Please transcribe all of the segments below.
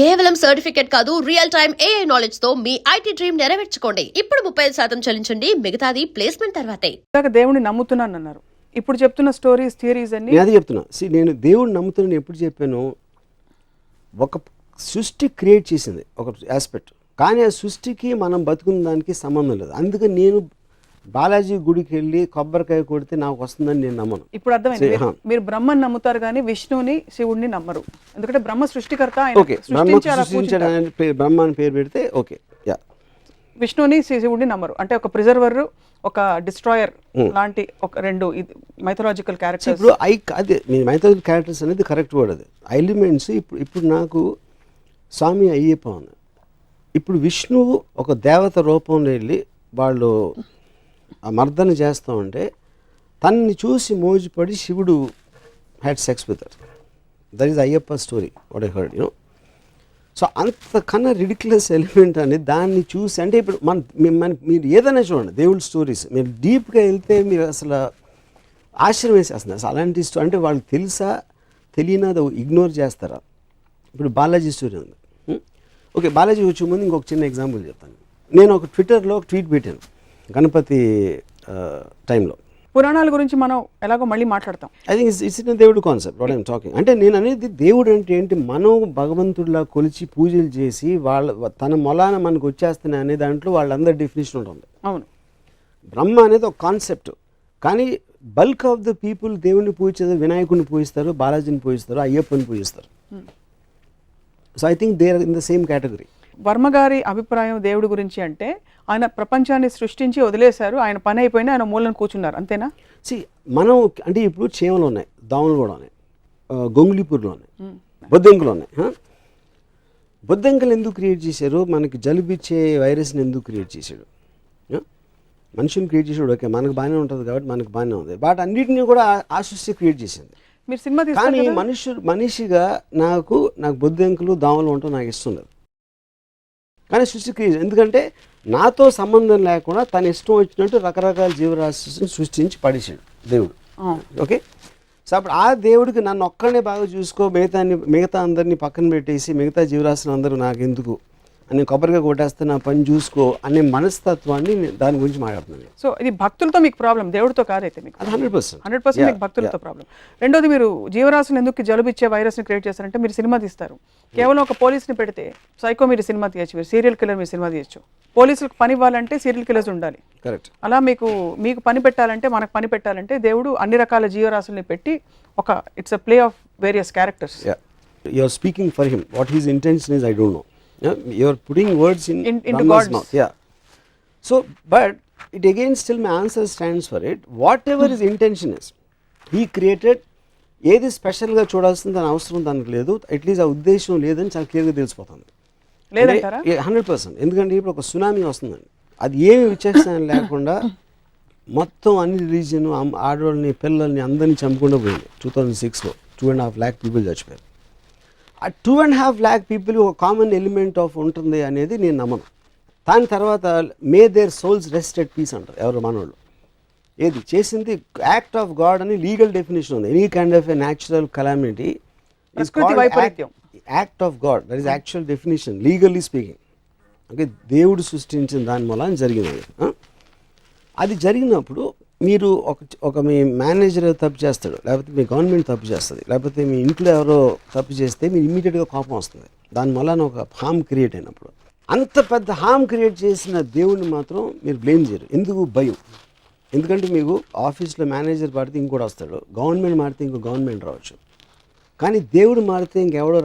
కేవలం సర్టిఫికేట్ కాదు, real time AI knowledge తో మీ ఐటీ డ్రీమ్ నెరవేర్చుకోండి. ఇప్పుడు 35% చెల్లించండి, మిగతాది ప్లేస్మెంట్ తర్వాతే. దేవుడిని నమ్ముతున్నాను అన్నారు. ఇప్పుడు చెప్తున్న స్టోరీస్ థియరీస్ అన్ని నేను అదే చెప్తున్నా. నేను దేవుడిని నమ్ముతున్నాను ఎప్పుడు చెప్పాను, ఒక సృష్టి క్రియేట్ చేసింది ఒక ఆస్పెక్ట్, కానీ ఆ సృష్టికి మనం బతుకున్న దానికి సంబంధం లేదు. అందుకని నేను బాలాజీ గుడికి వెళ్ళి కొబ్బరికాయ కొడితే నాకు వస్తుందని నేను నమ్మను. ఇప్పుడు అర్థమైంది. మీరు బ్రహ్మని నమ్ముతారు కానీ విష్ణుని శివుడిని నమ్మరు. ఎందుకంటే బ్రహ్మ సృష్టికర్త. ఓకే, బ్రహ్మ అని పేరు పెడితే ఓకే. యా, విష్ణుని శివుడిని నమ్మరు. అంటే ఒక ప్రిజర్వర్, ఒక డిస్ట్రాయర్ లాంటి ఒక రెండు మైథలాజికల్ క్యారెక్టర్స్. ఇప్పుడు అదే మైథలాజికల్ క్యారెక్టర్స్ అనేది కరెక్ట్ వర్డ్. అది ఎలిమెంట్స్. ఇప్పుడు నాకు స్వామి అయ్యప్ప ఉంది. ఇప్పుడు విష్ణువు ఒక దేవత రూపంలో వెళ్ళి వాళ్ళు ఆ మర్దన చేస్తూ ఉంటే తనని చూసి మోజుపడి శివుడు had sex with her. That is Ayyappa story, what I heard, you know. So అంతకన్నా రిడిక్యులస్ ఎలిమెంట్ అనేది దాన్ని చూసి, అంటే ఇప్పుడు మీరు ఏదైనా చూడండి దేవుడి స్టోరీస్, మీరు డీప్గా వెళ్తే మీరు అసలు ఆశ్చర్యం వేసేస్తుంది. అసలు అలాంటి స్టోరీ అంటే వాళ్ళకి తెలుసా తెలియనా అది ఇగ్నోర్ చేస్తారా. ఇప్పుడు బాలాజీ స్టోరీ ఉంది. ఓకే, బాలాజీ వచ్చే ముందు ఇంకొక చిన్న ఎగ్జాంపుల్ చెప్తాను. నేను ఒక ట్విట్టర్లో ఒక ట్వీట్ పెట్టాను గణపతి టైంలో. పురాణాల గురించి మనం ఎలాగో మళ్ళీ మాట్లాడతాం. ఐ థింక్ ఇట్స్ ఇన్ దేవుడు కాన్సెప్ట్ వాట్ ఐఎమ్ టాకింగ్. అంటే నేను అనేది దేవుడు అంటే ఏంటి, మనం భగవంతుడిలా కొలిచి పూజలు చేసి తన మొలాన మనకు వచ్చేస్తున్నాయి అనే దాంట్లో వాళ్ళందరి డెఫినేషన్ ఉంటుంది. అవును, బ్రహ్మ అనేది ఒక కాన్సెప్ట్, కానీ బల్క్ ఆఫ్ ద పీపుల్ దేవుడిని పూజిస్తారు, వినాయకుడిని పూజిస్తారు, బాలాజీని పూజిస్తారు, అయ్యప్పని పూజిస్తారు. So I think they are in the same category. Varma గారి అభిప్రాయం దేవుడి గురించి అంటే ఆయన ప్రపంచాన్ని సృష్టించి వదిలేశారు, ఆయన పని అయిపోయినా ఆయన మూలను కూర్చున్నారు, అంతేనా? మనం అంటే ఇప్పుడు చీమలు ఉన్నాయి, దోమలు కూడా ఉన్నాయి, గొంగుళిపూర్లు ఉన్నాయి, బొద్దింకలు ఉన్నాయి. బొద్దింకలు ఎందుకు క్రియేట్ చేశారు? మనకి జలుబిచ్చే వైరస్ని ఎందుకు క్రియేట్ చేశాడు? మనుషుని క్రియేట్ చేసాడు, ఓకే మనకు బాగానే ఉంటుంది కాబట్టి మనకు బాగానే ఉంది. బట్ అన్నిటిని కూడా ఆ సృష్టి క్రియేట్ చేసింది. మీరు సినిమా కానీ మనిషిగా నాకు బొద్దింకలు దోమలు ఉండటం నాకు ఇష్టం లేదు. కానీ సృష్టి క్రియేట్, ఎందుకంటే నాతో సంబంధం లేకుండా తన ఇష్టం వచ్చినట్టు రకరకాల జీవరాశిని సృష్టించి పడేసాడు దేవుడు. ఓకే, సో అప్పుడు ఆ దేవుడికి నన్ను ఒక్కడనే బాగా చూసుకో, మిగతా అందరినీ పక్కన పెట్టేసి మిగతా జీవరాశులు అందరూ నాకు ఎందుకు అని కొబ్బరిగా కొట్టేస్తే నా పని చూసుకో అనే మనస్తత్వాన్ని దాని గురించి మాట్లాడుతున్నాను. సో ఇది భక్తులతో మీకు ప్రాబ్లం, దేవుడితో కాదైతే మీకు 100% మీకు భక్తులతో ప్రాబ్లం. రెండోది, మీరు జీవరాశులు ఎందుకు జలుబు ఇచ్చే వైరస్ని క్రియేట్ చేస్తారంటే మీరు సినిమా తీస్తారు, కేవలం ఒక పోలీస్ని పెడితే సైకో మీరు సినిమా తీయచ్చు, మీరు సీరియల్ కిల్లర్ మీరు సినిమా తీయచ్చు. పోలీసులకు పని ఇవ్వాలంటే సీరియల్ కిల్లర్స్ ఉండాలి. కరెక్ట్. అలా మీకు పని పెట్టాలంటే, మనకు పని పెట్టాలంటే దేవుడు అన్ని రకాల జీవరాశుల్ని పెట్టి ఒక it's a play of various characters. You are speaking for him. What his intention is I don't know. You are putting words into God's mouth. Yeah. So, but it again still my answer stands for it. Whatever his intention is, he created. ఏది స్పెషల్గా చూడాల్సింది దాని అవసరం దానికి లేదు, at least ఆ ఉద్దేశం లేదని చాలా క్లియర్గా తెలిసిపోతుంది. లేదంటారా? 100%. ఎందుకంటే ఇప్పుడు ఒక సునామీ వస్తుందండి, అది ఏమి విచక్షణ లేకుండా మొత్తం అన్ని రిలీజియన్ ఆడవాళ్ళని పిల్లల్ని అందరినీ చంపుకుండా పోయింది. 2006లో 2.5 lakh పీపుల్ చచ్చిపోయారు. ఆ 2.5 lakh పీపుల్ ఒక కామన్ ఎలిమెంట్ ఆఫ్ ఉంటుంది అనేది నేను నమ్మను. దాని తర్వాత may their souls rest at peace అంటారు ఎవరు మనోళ్ళు. ఏది చేసింది యాక్ట్ ఆఫ్ గాడ్ అని లీగల్ డెఫినేషన్ ఉంది. Any kind of a natural calamity is called act of God. That is actual definition legally speaking. Okay, దేవుడు సృష్టించిన దాని మూలం జరిగింది. అది జరిగినప్పుడు మీరు మీ మేనేజర్ తప్పు చేస్తాడు, లేకపోతే మీ గవర్నమెంట్ తప్పు చేస్తుంది, లేకపోతే మీ ఇంట్లో ఎవరో తప్పు చేస్తే మీరు ఇమ్మీడియట్గా కోపం వస్తుంది. దానివల్ల ఒక హామ్ క్రియేట్ అయినప్పుడు అంత పెద్ద హామ్ క్రియేట్ చేసిన దేవుడిని మాత్రం మీరు బ్లేమ్ చేయరు. ఎందుకు? భయం. ఎందుకంటే మీకు ఆఫీస్లో మేనేజర్ మారితే ఇంకోటి వస్తాడు, గవర్నమెంట్ మారితే ఇంకో గవర్నమెంట్ రావచ్చు, కానీ దేవుడు మారితే ఇంకెవడో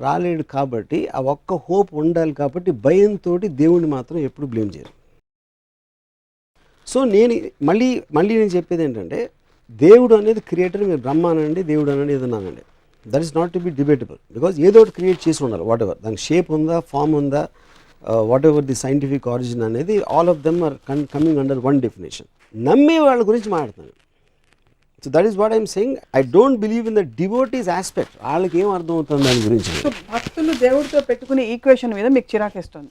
రాలేడు. కాబట్టి ఆ ఒక్క హోప్ ఉండాలి. కాబట్టి భయంతో దేవుడిని మాత్రం ఎప్పుడు బ్లేమ్ చేయరు. సో మళ్ళీ నేను చెప్పేది ఏంటంటే, దేవుడు అనేది క్రియేటర్, మీరు బ్రహ్మ అనండి, దేవుడు అనండి, ఏదన్నానండి, that is not to be debatable. Because ఏదో ఒకటి క్రియేట్ చేసి ఉండాలి. వాట్ ఎవర్ దానికి షేప్ ఉందా, ఫామ్ ఉందా, whatever the scientific origin అనేది, all of them are coming under one definition. నమ్మే వాళ్ళ గురించి మాట్లాడుతాను. So that is what I'm saying. I don't believe in the devotees aspect. వాళ్ళకి ఏం అర్థం అవుతుంది దాని గురించి. భక్తులు దేవుడితో పెట్టుకునే ఈక్వేషన్ మీద మీకు చిరాకేస్తుంది.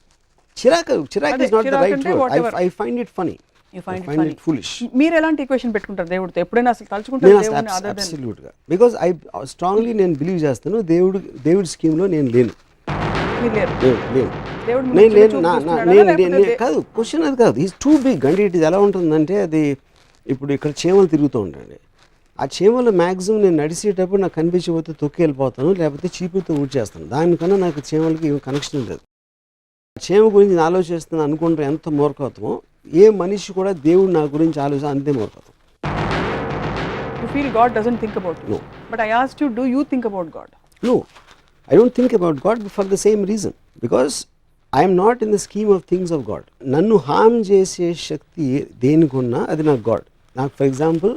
చిరాకు is not the right word. I find it funny. మీరు ఎలాంటి ఈక్వేషన్ పెట్టుకుంటారు దేవుడితో? ఎప్పుడైనా అసలు తలుచుకుంటారు? అబ్సల్యూట్గా. బికాజ్ ఐ స్ట్రాంగ్లీ నేను బిలీవ్ చేస్తాను దేవుడి స్కీమ్లో నేను లేను. మీరు లేరు. లేను దేవుడు నేను మిమ్మల్ని లేను చూపు నా- నా- చూస్తున్నాడా? నేను లేకపోతే నేను- కాదు క్వశ్చన్ అది కాదు, ఈజ్ టూ బిగ్. అంటే ఇట్ ఎలా ఉంటుందంటే అది ఇప్పుడు ఇక్కడ చీమలు తిరుగుతూ ఉంటాయండి. ఆ చీమలు మ్యాక్సిమం నేను నడిచేటప్పుడు నాకు కనిపించకపోతే తొక్కి వెళ్ళిపోతాను, లేకపోతే చీపుతో ఊడ్చేస్తాను. దానికన్నా నాకు చీమలకి ఏం కనెక్షన్ లేదు. చీమ గురించి నేను ఆలోచిస్తున్నాను అనుకుంటే ఎంత మూర్ఖత్వమో, ఏ మనిషి కూడా దేవుడు నా గురించి ఆలోచన అంతే మూర్ఖత్వం. you feel God doesn't think about you. No. But I asked you, do you think about God? No, I don't think about God for the same reason. Because I am not in the scheme of things of God. నన్ను హామ్ చేసే శక్తి దేనికి ఉన్నా అది నాకు God. నాకు for example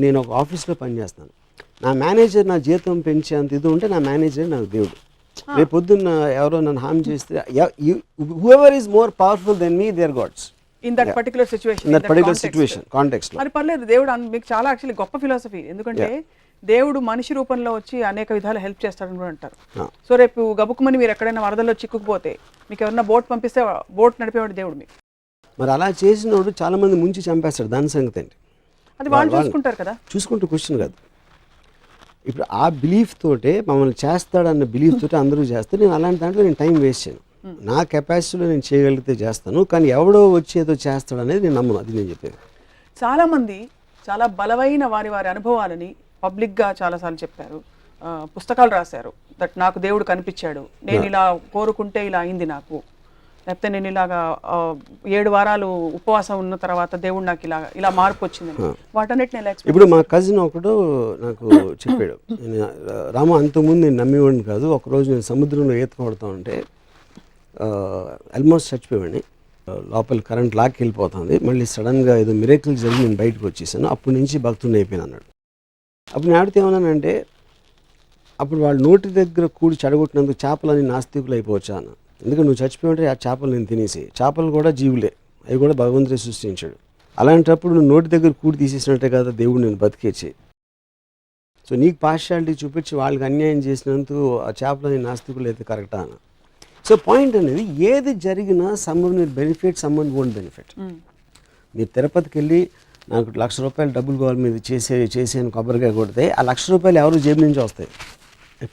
నేను ఒక ఆఫీస్లో పనిచేస్తాను, నా మేనేజర్ నా జీతం పెంచేంత ఇది ఉంటే నా మేనేజర్ నాకు దేవుడు. రేపు పొద్దున్న ఎవరో నన్ను హామ్ చేస్తే whoever is more powerful than me, they are gods In that particular situation. In that particular context. Situation కాంటెక్స్ట్లో. మరి పర్లేదు, దేవుడు మీకు చాలా యాక్చువల్లీ గొప్ప ఫిలాసఫీ. ఎందుకంటే దేవుడు మనిషి రూపంలో వచ్చి అనేక విధాలు హెల్ప్ చేస్తాడని కూడా అంటారు. సో రేపు గబుక్కుమని మీరు ఎక్కడైనా వరదల్లో చిక్కుకుపోతే మీకు ఎవరైనా బోట్ పంపిస్తే బోట్ నడిపేవాడు దేవుడు మీకు. మరి అలా చేసినోడు చాలా మంది ముంచి చంపేస్తాడు, దాని సంగతి ఏంటి? అది వాళ్ళు చూసుకుంటారు కదా. చూసుకుంటూ క్వశ్చన్ కాదు. ఇప్పుడు ఆ బిలీఫ్ తోటే మమ్మల్ని చేస్తాడన్న బిలీఫ్ తోటే అందరూ చేస్తే నేను అలాంటి దాంట్లో నేను టైం వేస్ట్ చేయను. నా కెపాసిటీలో నేను చేయగలిగితే చేస్తాను, కానీ ఎవడో వచ్చి ఏదో చేస్తాడు అనేది నేను నమ్మను. అది నేను చెప్పేది. చాలామంది చాలా బలమైన వారి వారి అనుభవాలని పబ్లిక్గా చాలాసార్లు చెప్పారు, పుస్తకాలు రాశారు. దట్ నాకు దేవుడు కనిపించాడు, నేను ఇలా కోరుకుంటే ఇలా అయింది నాకు, లేకపోతే నేను ఇలాగా 7 వారాలు ఉపవాసం ఉన్న తర్వాత దేవుడు నాకు ఇలా మార్పు వచ్చింది. వాటన్నిటిని ఎలా ఎక్స్ప్లెయిన్? ఇప్పుడు మా కజిన్ ఒకడు నాకు చెప్పాడు, రామ అంతకుముందు నేను నమ్మేవాడిని కాదు, ఒకరోజు నేను సముద్రంలో ఈత కొడుతూ ఉంటే ఆల్మోస్ట్ చచ్చిపోయాడిని, లోపల కరెంట్ లాక్కి వెళ్ళిపోతుంది, మళ్ళీ సడన్గా ఏదో మిరేకిల్ జరిగి నేను బయటకు వచ్చేసాను, అప్పటి నుంచి భక్తుని అయిపోయాను అన్నాడు. అప్పుడు నేను ఆడితే ఏమన్నానంటే, అప్పుడు వాళ్ళ నోటి దగ్గర కూడి చెడగొట్టినందుకు చేపలని నాస్తికులు అయిపోవచ్చా అన్న. ఎందుకంటే నువ్వు చచ్చిపోయింటే ఆ చేపలు నేను తినేసి, చేపలు కూడా జీవులే, అవి కూడా భగవంతుడే సృష్టించాడు. అలాంటప్పుడు నువ్వు నోటి దగ్గర కూడి తీసేసినట్టే కదా దేవుడు నేను బతికేచ్చి. సో నీకు పార్షియాలిటీ చూపించి వాళ్ళకి అన్యాయం చేసినందుకు ఆ చేపలని నాస్తికులు అయితే కరెక్టా అన్న. సో పాయింట్ అనేది ఏది జరిగినా someone will benefit, someone won't benefit. మీరు తిరుపతికి వెళ్ళి నాకు ₹1,00,000 డబ్బులు కావాలి మీరు చేసేని కొబ్బరికాయ కొడితే ఆ ₹1,00,000 ఎవరు జేబు నుంచి వస్తాయి,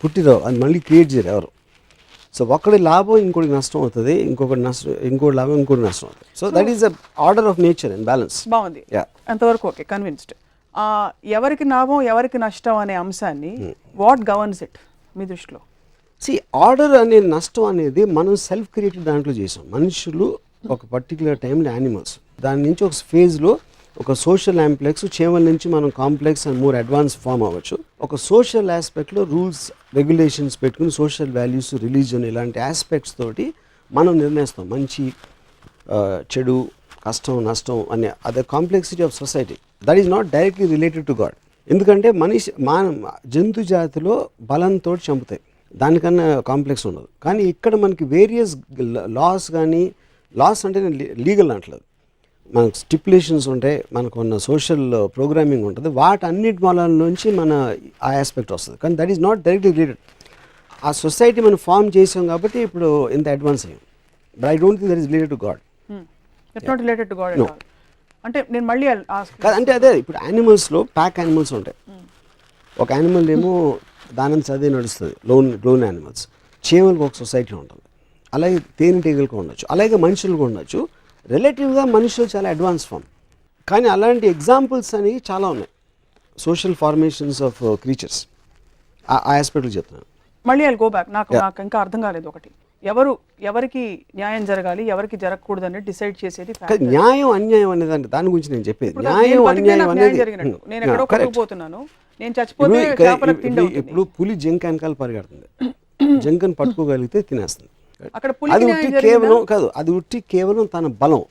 పుట్టిరావు, అది మళ్ళీ క్రియేట్ చేయరు ఎవరు. సో ఒకటి లాభం ఇంకోటి నష్టం అవుతుంది, ఇంకోటి లాభం ఇంకోటి నష్టం అవుతుంది. So that is the order of nature and balance. బాగుంది, ఎంతవరకు ఓకే, కన్విన్స్డ్. ఎవరికి లాభం ఎవరికి నష్టం అనే అంశాన్ని వాట్ గవర్న్స్ ఇట్ మీ దృష్టిలో? ఆర్డర్ అనే నష్టం అనేది మనం సెల్ఫ్ క్రియేటెడ్ దాంట్లో చేసాం. మనుషులు ఒక పర్టికులర్ టైంలో యానిమల్స్, దాని నుంచి ఒక ఫేజ్లో ఒక సోషల్ యాంప్లెక్స్, చేమల నుంచి మనం complex and more advance form అవ్వచ్చు. ఒక సోషల్ ఆస్పెక్ట్లో రూల్స్ రెగ్యులేషన్స్ పెట్టుకుని సోషల్ వాల్యూస్, రిలీజియన్ ఇలాంటి ఆస్పెక్ట్స్ తోటి మనం నిర్ణయిస్తాం మంచి చెడు, కష్టం నష్టం అనే అదే complexity of society. That is not directly related to God. ఎందుకంటే జంతు జాతిలో బలంతో చంపుతాయి, దానికన్నా కాంప్లెక్స్ ఉండదు. కానీ ఇక్కడ మనకి వేరియస్ లాస్, కానీ లాస్ అంటే లీగల్ అంటలేదు, మనకు స్టిపులేషన్స్ ఉంటాయి, మనకు ఉన్న సోషల్ ప్రోగ్రామింగ్ ఉంటుంది, వాటన్నిటి మూలాల నుంచి మన ఆ ఆస్పెక్ట్ వస్తుంది. కానీ that is not directly related. ఆ సొసైటీ మనం ఫామ్ చేసాం కాబట్టి ఇప్పుడు ఇంత అడ్వాన్స్ అయ్యాం. But I don't think that is related to God. It's not related to God. అంటే నేను మళ్ళీ కాదు, అంటే అదే ఇప్పుడు యానిమల్స్లో ప్యాక్ యానిమల్స్ ఉంటాయి. ఒక యానిమల్ ఏమో దాని చదివి నడుస్తుంది, లోన్ యానిమల్స్. చీమలకు ఒక సొసైటీ ఉంటుంది, అలాగే తేనెటీగలకు ఉండొచ్చు, అలాగే మనుషులకు ఉండొచ్చు. రిలేటివ్గా మనుషులు చాలా అడ్వాన్స్ ఫామ్. కానీ అలాంటి ఎగ్జాంపుల్స్ అనేవి చాలా ఉన్నాయి, సోషల్ ఫార్మేషన్స్ ఆఫ్ క్రీచర్స్. ఆ ఆస్పెక్ట్లు చెప్తున్నాను. మళ్ళీ ఐ గో బ్యాక్. నాకు ఇంకా అర్థం కాలేదు ఒకటి, ఎవరికి న్యాయం జరగాలి ఎవరికి జరగకూడదు అనేది డిసైడ్ చేసేది న్యాయం అన్యాయం అనేది, దాని గురించి నేను చెప్పేది. న్యాయం అన్యాయం అనేది నేను ఎక్కడో కొట్టుకుపోతున్నాను, నేను చచ్చిపోతే ఇప్పుడు పులి జింక వెనకాల పరిగెడుతుంది, జింకను పట్టుకోగలిగితే తినేస్తుంది. అది ఉట్టి కేవలం తన బలం.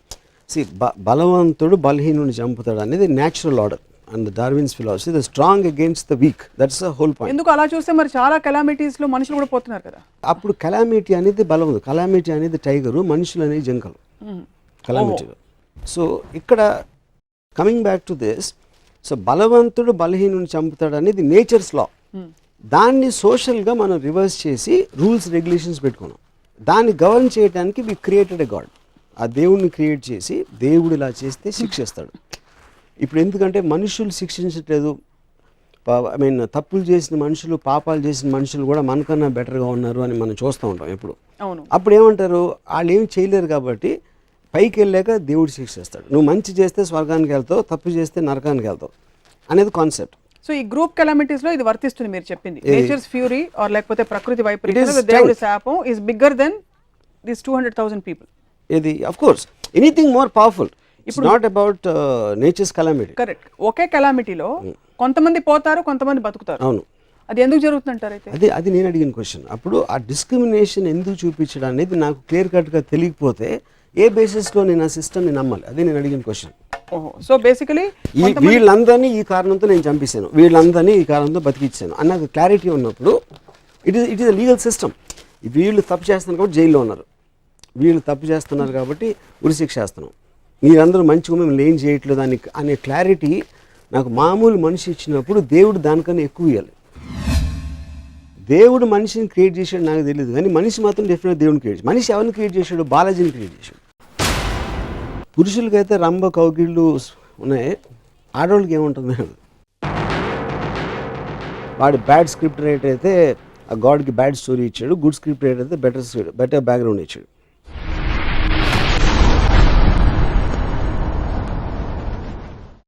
బలవంతుడు బలహీనుని చంపుతాడు అనేది natural order and Darwin's philosophy, the strong against the week. That's the whole point. ఎందుకు అలా చూస్తే మరి చాలా కెలామిటీస్ లో మనుషులు కూడా పోతున్నారు కదా. అప్పుడు కెలామిటీ అనేది బలం ఉంది, కెలామిటీ అనేది టైగరు, మనుషులు అనేది జింకలు కెలామిటీలో. సో ఇక్కడ coming back to this, so బలవంతుడు బలహీనుని చంపుతాడు అనేది నేచర్స్ లా. దాన్ని సోషల్గా మనం రివర్స్ చేసి రూల్స్ రెగ్యులేషన్స్ పెట్టుకున్నాం. దాన్ని గవర్న్ చేయడానికి వి క్రియేటెడ్ ఎ గాడ్. ఆ దేవుడిని క్రియేట్ చేసి దేవుడు ఇలా చేస్తే శిక్షిస్తాడు. ఇప్పుడు ఎందుకంటే మనుషులు శిక్షించట్లేదు, ఐ మీన్ తప్పులు చేసిన మనుషులు, పాపాలు చేసిన మనుషులు కూడా మనకన్నా బెటర్గా ఉన్నారు అని మనం చూస్తూ ఉంటాం ఎప్పుడు. అవును. అప్పుడు ఏమంటారు, వాళ్ళు ఏం చేయలేరు కాబట్టి పైకి వెళ్ళాక దేవుడు శిక్షిస్తాడు. నువ్వు మంచి చేస్తే స్వర్గానికి వెళ్తావు, తప్పు చేస్తే నరకానికి వెళ్తావు అనేది కాన్సెప్ట్. సో ఈ గ్రూప్ కెలామిటీస్ లో ఇది వర్తిస్తుంది మీరు చెప్పింది. నేచర్స్ ఫ్యూరీ ఆర్ లేకపోతే ప్రకృతి వైపరీత్యం, It is దేవుడి శాపం is bigger than this 200,000 people. ఇది of course anything more powerful. It's not about nature's calamity. Correct. ఒకే కెలామిటీలో కొంతమంది పోతారు, కొంతమంది బతుకుతారు. అవును. అది ఎందుకు జరుగుతుందంటారు అయితే? అది నేను అడిగిన క్వశ్చన్. అప్పుడు ఆ డిస్క్రిమినేషన్ ఎందుకు చూపించడం అనేది నాకు క్లియర్ కట్గా తెలియకపోతే ఏ బేసిస్లో నేను ఆ సిస్టమ్ని నమ్మాలి? అది నేను అడిగిన క్వశ్చన్. ఓహో. సో బేసికలీ వీళ్ళందరినీ ఈ కారణంతో నేను చంపేశాను, వీళ్ళందరినీ ఈ కారణంతో బతికిచ్చాను అన్నది క్లారిటీ ఉన్నప్పుడు it is a legal system. వీళ్ళు తప్పు చేస్తున్నారు కాబట్టి జైల్లో ఉన్నారు, వీళ్ళు తప్పు చేస్తున్నారు కాబట్టి ఉరిశిక్ష చేస్తున్నాం, మీరందరూ మంచిగా మిమ్మల్ని ఏం చేయట్లేదు అనే క్లారిటీ నాకు మామూలు మనిషి ఇచ్చినప్పుడు దేవుడు దానికన్నా ఎక్కువ ఇవ్వాలి. దేవుడు మనిషిని క్రియేట్ చేశాడు నాకు తెలియదు, కానీ మనిషి మాత్రం డెఫినెట్గా దేవుడిని క్రియేట్ చేశాడు. మనిషి ఎవరిని క్రియేట్ చేశాడు? బాలాజీని క్రియేట్ చేశాడు. పురుషులకైతే రంభ కౌగిళ్ళు ఉన్నాయి, ఆడవాళ్ళకి ఏముంటుంది? వాడి బ్యాడ్ స్క్రిప్ట్ రైటర్ అయితే ఆ గాడ్కి బ్యాడ్ స్టోరీ ఇచ్చాడు, గుడ్ స్క్రిప్ట్ రైటర్ అయితే బెటర్ బ్యాక్గ్రౌండ్ ఇచ్చాడు.